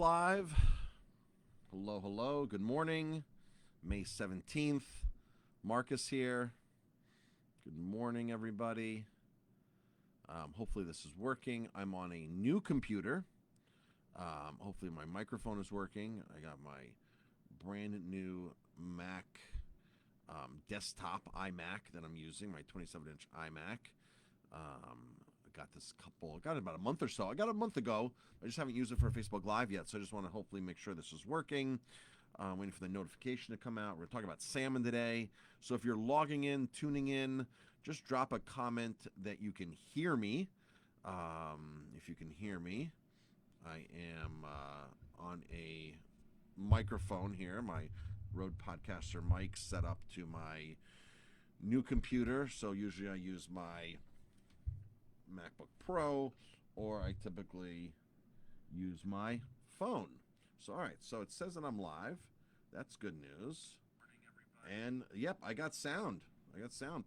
Live. Hello, hello. Good morning. May 17th. Marcus here. Good morning, everybody. Hopefully this is working. I'm on a new computer. Hopefully my microphone is working. I got my brand new Mac desktop iMac that I'm using, my 27-inch iMac. Got it about a month or so. I got it a month ago. I just haven't used it for Facebook Live yet, so I just want to hopefully make sure this is working. Waiting for the notification to come out. We're talking about salmon today. So if you're logging in, tuning in, just drop a comment that you can hear me. If you can hear me, I am on a microphone here. My Rode Podcaster mic set up to my new computer. So usually I use my MacBook Pro, or I typically use my phone. So, all right. So it says that I'm live. That's good news. And, yep, I got sound.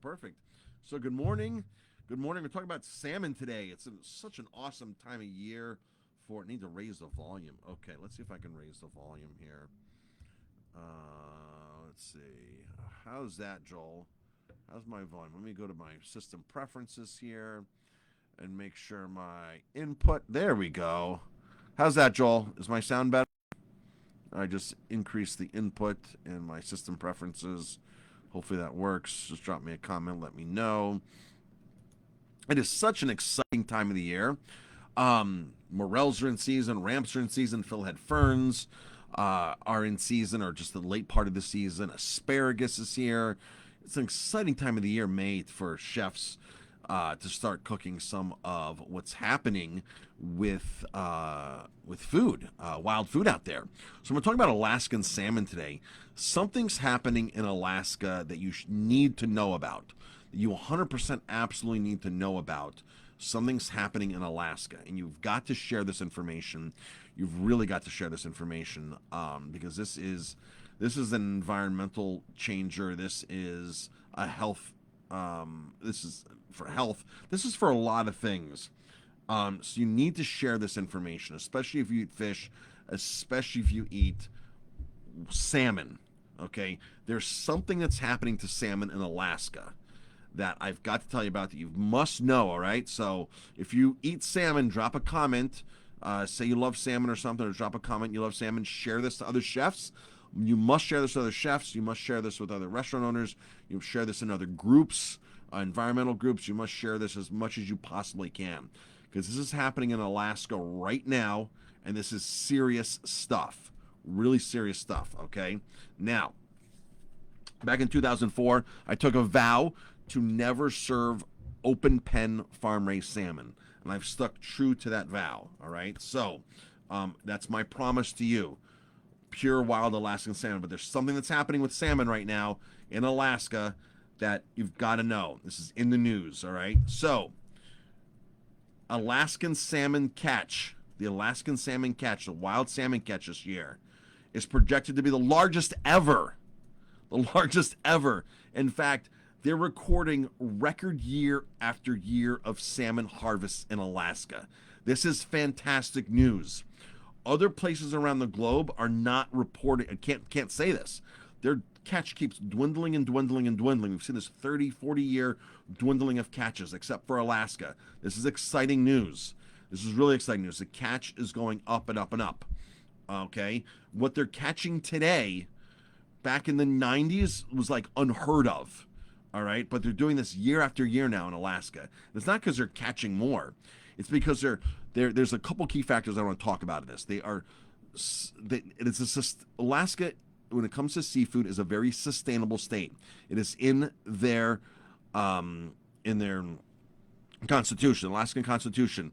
Perfect. So, good morning. Good morning. We're talking about salmon today. It's such an awesome time of year for it. I need to raise the volume. Okay, let's see if I can raise the volume here. Let's see. How's that, Joel? How's my volume? Let me go to my system preferences here and make sure my input. There we go. How's that, Joel? Is my sound better? I just increased the input in my system preferences. Hopefully that works. Just drop me a comment. Let me know. It is such an exciting time of the year. Morels are in season. Ramps are in season. Fillhead ferns are in season, or just the late part of the season. Asparagus is here. It's an exciting time of the year made for chefs to start cooking some of what's happening with food, wild food out there. So we're talking about Alaskan salmon today. Something's happening in Alaska that you need to know about. That you 100% absolutely need to know about. Something's happening in Alaska, and you've got to share this information. You've really got to share this information because this is an environmental changer. This is a health. This is for health. This is for a lot of things. So you need to share this information, especially if you eat fish, especially if you eat salmon. Okay, there's something that's happening to salmon in Alaska that I've got to tell you about that you must know. All right, so if you eat salmon, drop a comment. Say you love salmon or something, or drop a comment. You love salmon. Share this to other chefs. You must share this with other chefs. You must share this with other restaurant owners. You share this in other groups, environmental groups. You must share this as much as you possibly can, because this is happening in Alaska right now, and this is serious stuff. Really serious stuff, okay? Now, back in 2004, I took a vow to never serve open pen farm-raised salmon, and I've stuck true to that vow, all right? So that's my promise to you. Pure wild Alaskan salmon. But there's something that's happening with salmon right now in Alaska that you've got to know. This is in the news, all right? So, Alaskan salmon catch, the Alaskan salmon catch, the wild salmon catch this year, is projected to be the largest ever. The largest ever. In fact, they're recording record year after year of salmon harvests in Alaska. This is fantastic news. Other places around the globe are not reporting. I can't say this. Their catch keeps dwindling and dwindling and dwindling. We've seen this 30, 40-year dwindling of catches, except for Alaska. This is exciting news. This is really exciting news. The catch is going up and up and up. Okay? What they're catching today, back in the 90s, was like unheard of. All right? But they're doing this year after year now in Alaska. It's not because they're catching more. It's because there's a couple key factors I want to talk about in this. Alaska, when it comes to seafood, is a very sustainable state. It is in their constitution, Alaskan Constitution.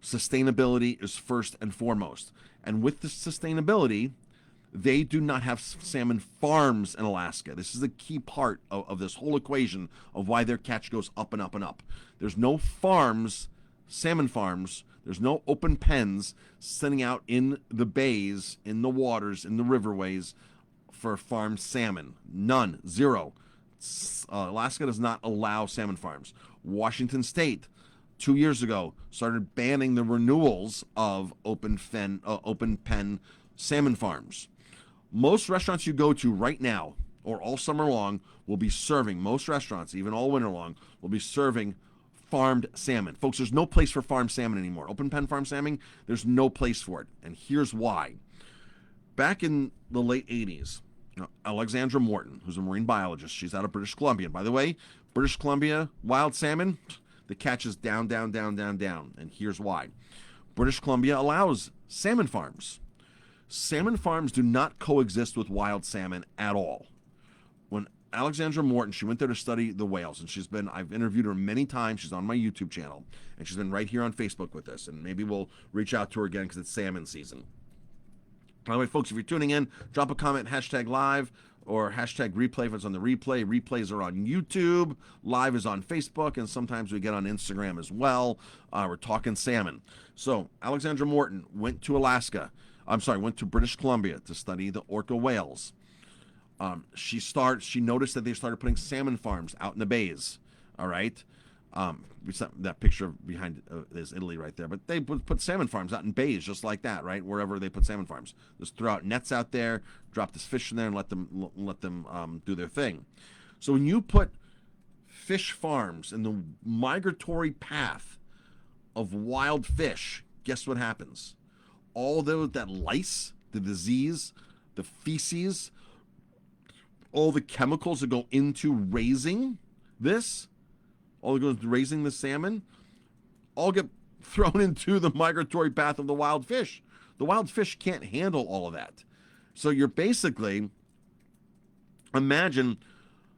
Sustainability is first and foremost. And with the sustainability, they do not have salmon farms in Alaska. This is a key part of this whole equation of why their catch goes up and up and up. There's no farms, salmon farms. There's no open pens sitting out in the bays, in the waters, in the riverways for farmed salmon. None. Zero. Alaska does not allow salmon farms. Washington State 2 years ago, started banning the renewals of open pen salmon farms. Most restaurants you go to right now, or all summer long, will be serving, most restaurants, even all winter long, will be serving farmed salmon. Folks, there's no place for farmed salmon anymore. Open pen farmed salmon, there's no place for it. And here's why. Back in the late 80s, Alexandra Morton, who's a marine biologist, she's out of British Columbia. And by the way, British Columbia wild salmon, the catch is down, down, down, down, down. And here's why. British Columbia allows salmon farms. Salmon farms do not coexist with wild salmon at all. When Alexandra Morton, she went there to study the whales, and I've interviewed her many times. She's on my YouTube channel, and she's been right here on Facebook with us, and maybe we'll reach out to her again because it's salmon season. By the way, folks, if you're tuning in, drop a comment, #live, or #replay if it's on the replay. Replays are on YouTube, live is on Facebook, and sometimes we get on Instagram as well. We're talking salmon. So Alexandra Morton went to British Columbia to study the orca whales. She noticed that they started putting salmon farms out in the bays. All right. That picture behind is Italy right there, but they put salmon farms out in bays just like that, right? Wherever they put salmon farms, just throw out nets out there, drop this fish in there, and let them do their thing. So when you put fish farms in the migratory path of wild fish, guess what happens? All that lice, the disease, the feces, all the chemicals that go into raising this, all that goes into raising the salmon, all get thrown into the migratory path of the wild fish. The wild fish can't handle all of that. So you're basically, imagine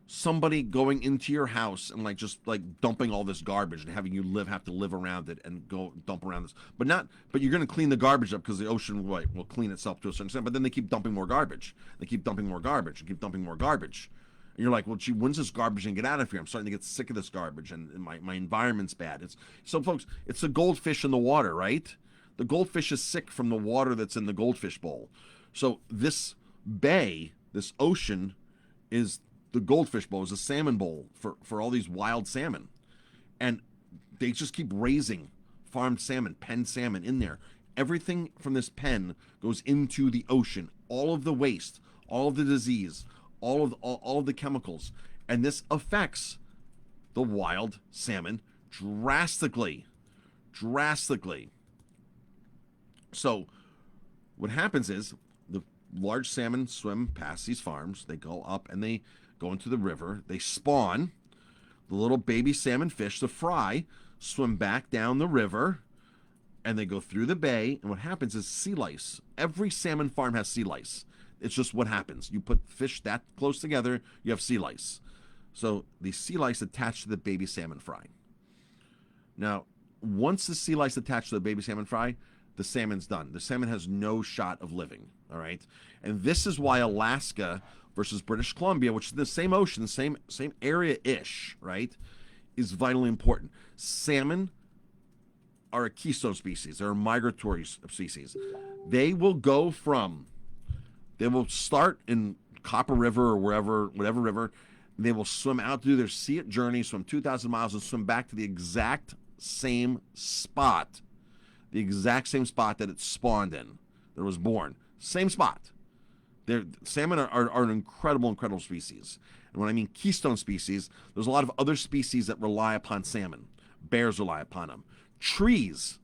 somebody going into your house and just dumping all this garbage and having you have to live around it and go dump around this. But you're going to clean the garbage up because the ocean will clean itself to a certain extent. But then they keep dumping more garbage. They keep dumping more garbage and keep dumping more garbage. And you're like, well, gee, when's this garbage going to get out of here? I'm starting to get sick of this garbage and my environment's bad. So folks, it's the goldfish in the water, right? The goldfish is sick from the water that's in the goldfish bowl. So this bay, this ocean, is the goldfish bowl, is a salmon bowl for all these wild salmon. And they just keep raising farmed salmon, pen salmon in there. Everything from this pen goes into the ocean. All of the waste, all of the disease, all of the chemicals. And this affects the wild salmon drastically. So what happens is the large salmon swim past these farms. They go up and they go into the river. They spawn. The little baby salmon fish, the fry, swim back down the river, and they go through the bay. And what happens is sea lice. Every salmon farm has sea lice. It's just what happens. You put fish that close together, you have sea lice. So the sea lice attach to the baby salmon fry. Now, once the sea lice attach to the baby salmon fry, the salmon's done. The salmon has no shot of living. All right. And this is why Alaska versus British Columbia, which is the same ocean, same area-ish, right, is vitally important. Salmon are a keystone species. They're a migratory species. They will start in Copper River or whatever river. They will swim out, do their sea journey, swim 2,000 miles, and swim back to the exact same spot that it spawned in, that it was born. Same spot. Salmon are an incredible species. And when I mean keystone species, there's a lot of other species that rely upon salmon. Bears rely upon them. Trees.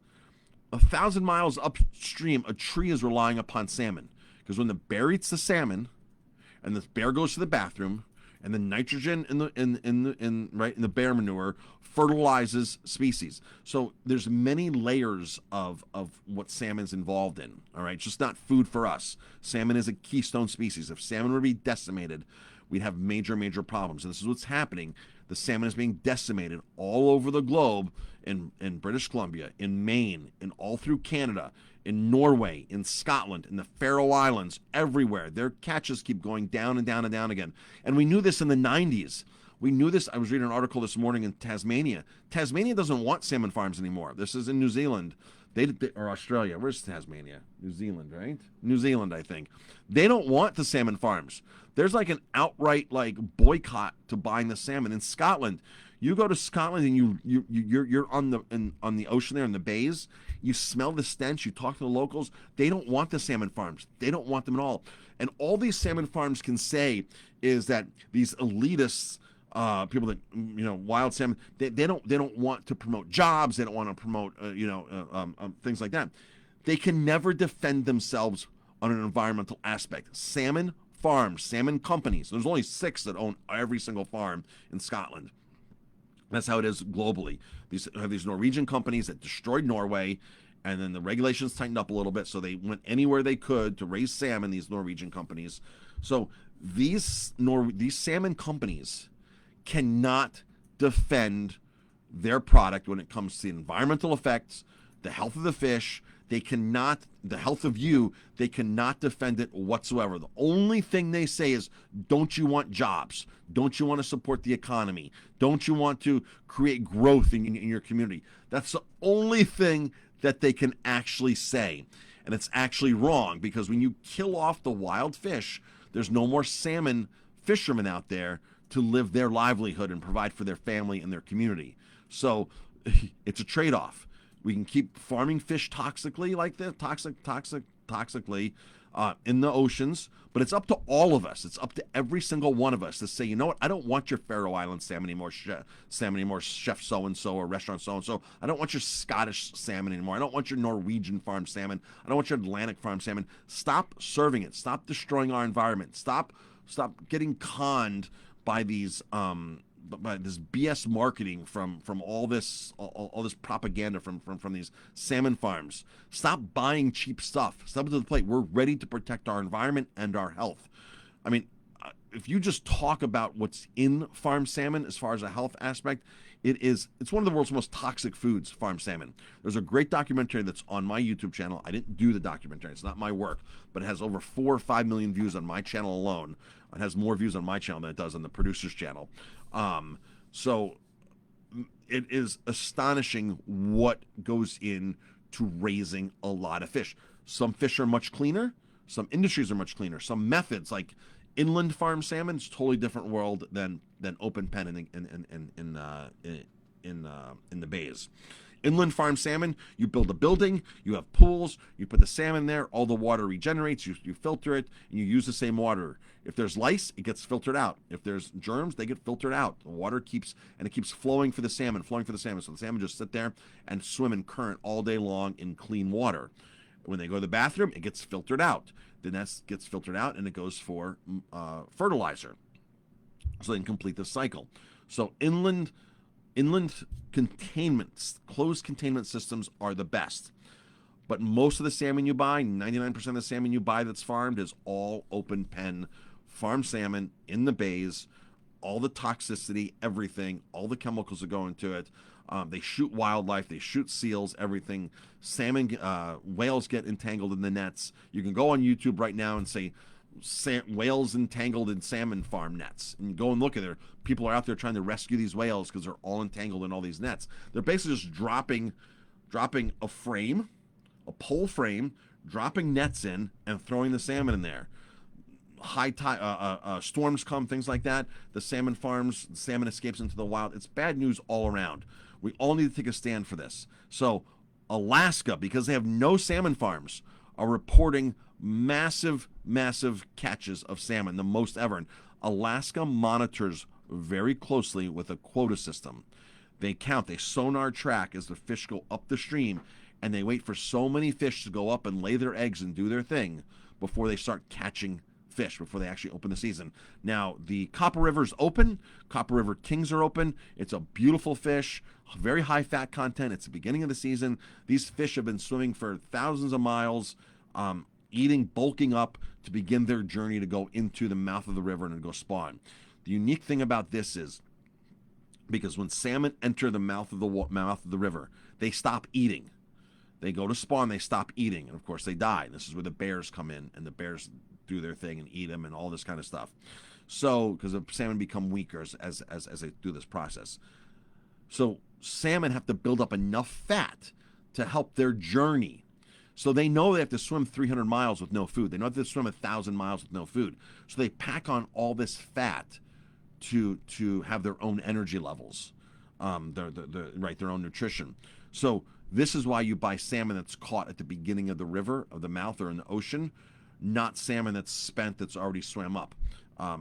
1,000 miles upstream, a tree is relying upon salmon. Because when the bear eats the salmon, and the bear goes to the bathroom, and the nitrogen in the bear manure fertilizes species. So there's many layers of what salmon's involved in. All right, it's just not food for us. Salmon is a keystone species. If salmon were to be decimated, we'd have major problems. And this is what's happening. The salmon is being decimated all over the globe, in British Columbia, in Maine, in all through Canada, in Norway, in Scotland, in the Faroe Islands, everywhere. Their catches keep going down and down and down again. And we knew this in the 90s. We knew this. I was reading an article this morning in Tasmania. Tasmania doesn't want salmon farms anymore. This is in New Zealand. Or Australia. Where's Tasmania? New Zealand, right? New Zealand, I think. They don't want the salmon farms. There's an outright boycott to buying the salmon. In Scotland, You go to Scotland and you're on the ocean there in the bays. You smell the stench. You talk to the locals. They don't want the salmon farms. They don't want them at all. And all these salmon farms can say is that these elitists, people that wild salmon, they don't want to promote jobs. They don't want to promote things like that. They can never defend themselves on an environmental aspect. Salmon farms, salmon companies. There's only 6 that own every single farm in Scotland. That's how it is globally. These Norwegian companies that destroyed Norway, and then the regulations tightened up a little bit, so they went anywhere they could to raise salmon. These Norwegian companies. So these salmon companies cannot defend their product when it comes to the environmental effects, the health of the fish. They cannot, the health of you, they cannot defend it whatsoever. The only thing they say is, don't you want jobs? Don't you want to support the economy? Don't you want to create growth in your community? That's the only thing that they can actually say. And it's actually wrong, because when you kill off the wild fish, there's no more salmon fishermen out there to live their livelihood and provide for their family and their community. So it's a trade-off. We can keep farming fish toxically like this, toxically in the oceans, but it's up to all of us. It's up to every single one of us to say, you know what? I don't want your Faroe Island salmon anymore, chef so-and-so or restaurant so-and-so. I don't want your Scottish salmon anymore. I don't want your Norwegian farm salmon. I don't want your Atlantic farm salmon. Stop serving it. Stop destroying our environment. Stop getting conned by these by this BS marketing from all this propaganda from these salmon farms. Stop buying cheap stuff. Step to the plate. We're ready to protect our environment and our health. I mean, if you just talk about what's in farm salmon as far as a health aspect, it's one of the world's most toxic foods, farm salmon. There's a great documentary that's on my YouTube channel. I didn't do the documentary. It's not my work, but it has over 4 or 5 million views on my channel alone. It has more views on my channel than it does on the producer's channel. So it is astonishing what goes in to raising a lot of fish. Some fish are much cleaner. Some industries are much cleaner. Some methods, like inland farm salmon, is a totally different world than open pen in the bays. Inland farm salmon, you build a building, you have pools, you put the salmon there, all the water regenerates, you filter it, and you use the same water. If there's lice, it gets filtered out. If there's germs, they get filtered out. The water keeps flowing for the salmon. So the salmon just sit there and swim in current all day long in clean water. When they go to the bathroom, it gets filtered out. The nest gets filtered out, and it goes for fertilizer. So they can complete the cycle. So inland containment, closed containment systems are the best. But most of the salmon you buy, 99% of the salmon you buy that's farmed, is all open pen farm salmon in the bays. All the toxicity, everything, all the chemicals that go into it. They shoot wildlife, they shoot seals, everything. Salmon, whales get entangled in the nets. You can go on YouTube right now and say, whales entangled in salmon farm nets, and you go and look at it. People are out there trying to rescue these whales because they're all entangled in all these nets. They're basically just dropping a frame, a pole frame, dropping nets in and throwing the salmon in there. High tide, storms come, things like that. The salmon escapes into the wild. It's bad news all around. We all need to take a stand for this. So Alaska, because they have no salmon farms, are reporting massive catches of salmon, the most ever. And Alaska monitors very closely with a quota system. They count, they sonar track as the fish go up the stream, and they wait for so many fish to go up and lay their eggs and do their thing before they start catching fish, before they actually open the season. Now, the Copper River's open. Copper River Kings are open. It's a beautiful fish, very high fat content. It's the beginning of the season. These fish have been swimming for thousands of miles, bulking up to begin their journey to go into the mouth of the river and to go spawn. The unique thing about this is, because when salmon enter the mouth of the river, they stop eating. They go to spawn, they stop eating, and of course they die. And this is where the bears come in, and the bears do their thing and eat them and all this kind of stuff. So, because the salmon become weaker as they do this process. So salmon have to build up enough fat to help their journey. So they know they have to swim 300 miles with no food. They know they have to swim 1,000 miles with no food. So they pack on all this fat to have their own energy levels. their own nutrition. So this is why you buy salmon that's caught at the beginning of the river, of the mouth, or in the ocean, not salmon that's spent, that's already swam up.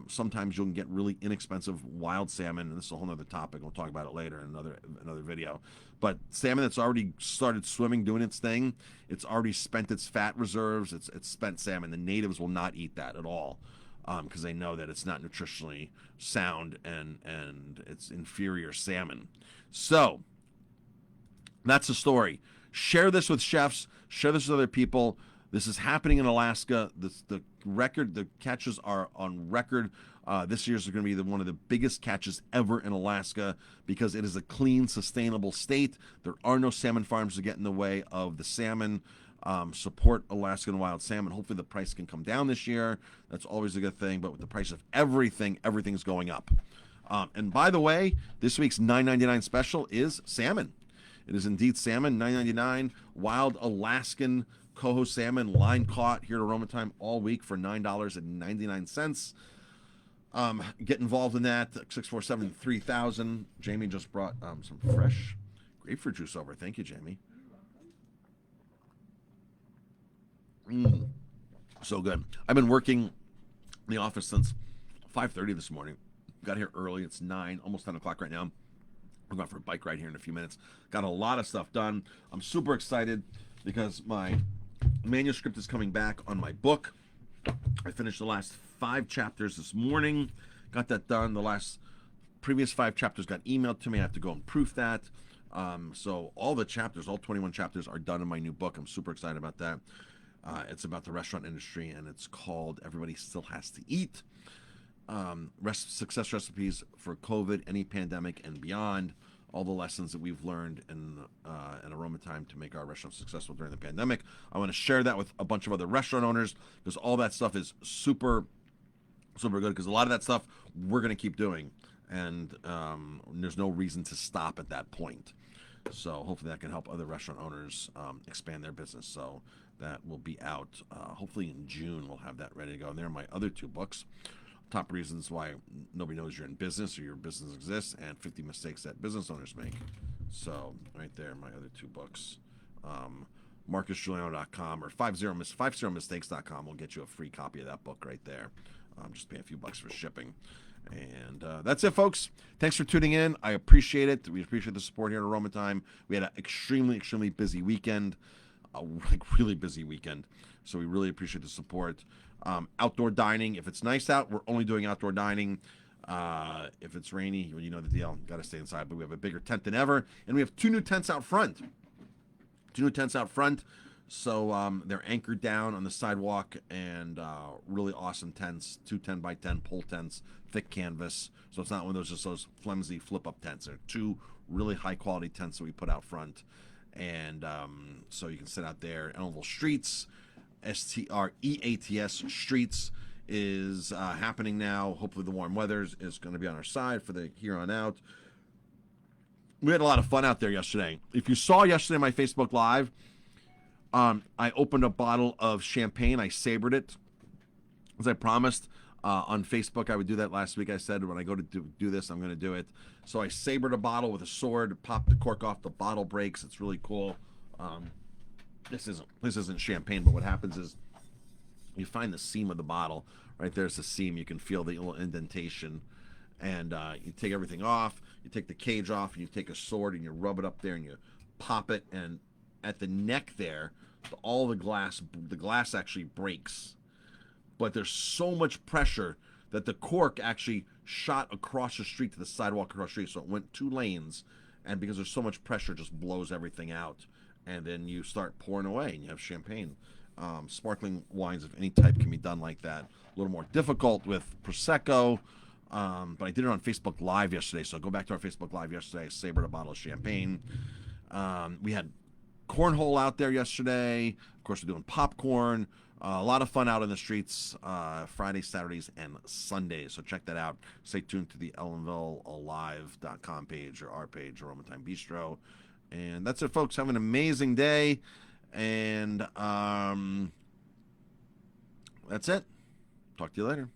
Sometimes you can get really inexpensive wild salmon, and this is a whole other topic. We'll talk about it later in another video. But salmon that's already started swimming, doing its thing, it's already spent its fat reserves. It's spent salmon. The natives will not eat that at all, because they know that it's not nutritionally sound and it's inferior salmon. So that's the story. Share this with chefs. Share this with other people. This is happening in Alaska. The catches are on record. This year's going to be one of the biggest catches ever in Alaska because it is a clean, sustainable state. There are no salmon farms to get in the way of the salmon. Support Alaskan Wild Salmon. Hopefully the price can come down this year. That's always a good thing. But with the price of everything's going up. And by the way, this week's $9.99 special is salmon. It is indeed salmon, $9.99. Wild Alaskan coho salmon, line caught here at Aroma Time all week for $9.99. Get involved in that. 647-3000. Jamie just brought some fresh grapefruit juice over. Thank you, Jamie. So good. I've been working in the office since 5:30 this morning. Got here early. It's 9, almost 10 o'clock right now. I'm going for a bike ride here in a few minutes. Got a lot of stuff done. I'm super excited because my manuscript is coming back on my book. I finished the last 5 chapters this morning. Got that done. The previous 5 chapters got emailed to me. I have to go and proof that. So all the chapters, all 21 chapters are done in my new book. I'm super excited about that. It's about the restaurant industry, and it's called Everybody Still Has to Eat. Success recipes for COVID, any pandemic, and beyond. All the lessons that we've learned in Aroma Time to make our restaurant successful during the pandemic. I want to share that with a bunch of other restaurant owners because all that stuff is super, super good because a lot of that stuff we're going to keep doing. And there's no reason to stop at that point. So hopefully that can help other restaurant owners expand their business. So that will be out. Hopefully in June we'll have that ready to go. And there are my other 2 books. Top reasons why nobody knows you're in business or your business exists, and 50 mistakes that business owners make. So right there, my other 2 books. MarcusGuiliano.com or 50mistakes.com will get you a free copy of that book right there. Just pay a few bucks for shipping. And that's it, folks. Thanks for tuning in. I appreciate it. We appreciate the support here at Aroma Time. We had an extremely, extremely busy weekend. Really busy weekend. So we really appreciate the support. Outdoor dining. If it's nice out, we're only doing outdoor dining. If it's rainy, you know the deal. Got to stay inside. But we have a bigger tent than ever. And we have 2 new tents out front. 2 new tents out front. So they're anchored down on the sidewalk and really awesome tents. 2 10x10 pole tents, thick canvas. So it's not one of those just those flimsy flip-up tents. They're 2 really high-quality tents that we put out front. And so you can sit out there. Ellenville Streets, STREATS Streets is happening now. Hopefully the warm weather is going to be on our side for the here on out. We had a lot of fun out there yesterday. If you saw yesterday my Facebook Live, I opened a bottle of champagne. I sabered it, as I promised on Facebook. I would do that last week. I said when I go to do this, I'm going to do it. So I sabered a bottle with a sword, popped the cork off, the bottle breaks. It's really cool. This isn't champagne, but what happens is you find the seam of the bottle. Right there's the seam. You can feel the little indentation. And you take everything off. You take the cage off, and you take a sword, and you rub it up there, and you pop it. And at the neck there, all the glass actually breaks. But there's so much pressure that the cork actually shot across the street to the sidewalk across the street. So it went 2 lanes. And because there's so much pressure, it just blows everything out. And then you start pouring away, and you have champagne. Sparkling wines of any type can be done like that. A little more difficult with Prosecco. But I did it on Facebook Live yesterday. So go back to our Facebook Live yesterday. I sabered a bottle of champagne. We had cornhole out there yesterday. Of course, we're doing popcorn. A lot of fun out in the streets Fridays, Saturdays, and Sundays. So check that out. Stay tuned to the EllenvilleAlive.com page or our page, Aroma Time Bistro. And that's it, folks. Have an amazing day. And that's it. Talk to you later.